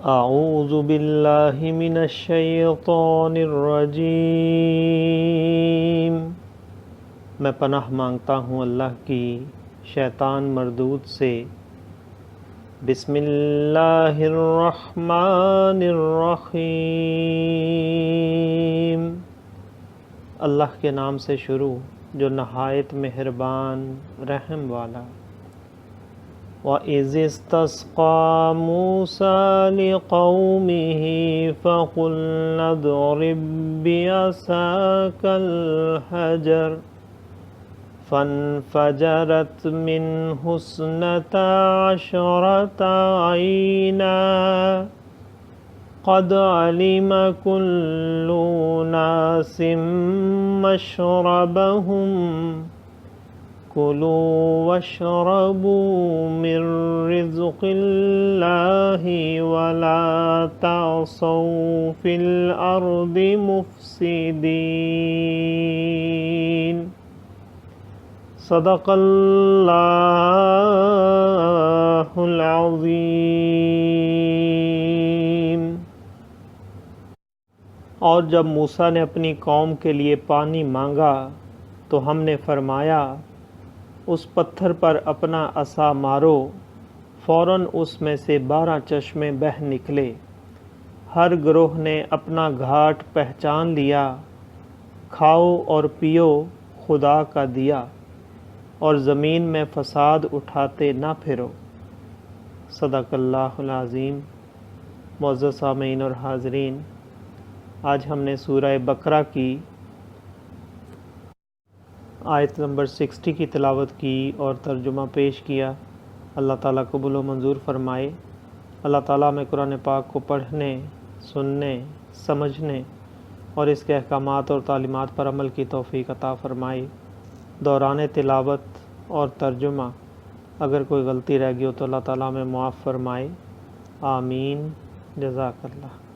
اعوذ باللہ من الشیطان الرجیم، میں پناہ مانگتا ہوں اللہ کی شیطان مردود سے۔ بسم اللہ الرحمن الرحیم، اللہ کے نام سے شروع جو نہایت مہربان رحم والا۔ وَإِذِ اسْتَسْقَىٰ مُوسَىٰ لِقَوْمِهِ فَقُلْنَا اضْرِب بِّعَصَاكَ الْحَجَرَ فَانفَجَرَتْ مِنْهُ اثْنَتَا عَشْرَةَ عَيْنًا قَدْ عَلِمَ كُلُّ أُنَاسٍ مَّشْرَبَهُمْ كُلُوا وَاشْرَبُوا مِن رِّزْقِ اللَّهِ وَلَا تَعْثَوْا فِي الْأَرْضِ مُفْسِدِينَ۔ صدق اللہ العظیم۔ اور جب موسیٰ نے اپنی قوم کے لیے پانی مانگا تو ہم نے فرمایا، اس پتھر پر اپنا عصا مارو، فوراً اس میں سے 12 چشمے بہہ نکلے۔ ہر گروہ نے اپنا گھاٹ پہچان لیا۔ کھاؤ اور پیو خدا کا دیا، اور زمین میں فساد اٹھاتے نہ پھرو۔ صدق اللہ العظیم۔ معزز سامعین اور حاضرین، آج ہم نے سورہ بقرہ کی آیت نمبر 60 کی تلاوت کی اور ترجمہ پیش کیا۔ اللہ تعالیٰ قبول و منظور فرمائے۔ اللہ تعالیٰ میں قرآن پاک کو پڑھنے، سننے، سمجھنے اور اس کے احکامات اور تعلیمات پر عمل کی توفیق عطا فرمائے۔ دوران تلاوت اور ترجمہ اگر کوئی غلطی رہ گئی ہو تو اللہ تعالیٰ میں معاف فرمائے۔ آمین۔ جزاک اللہ۔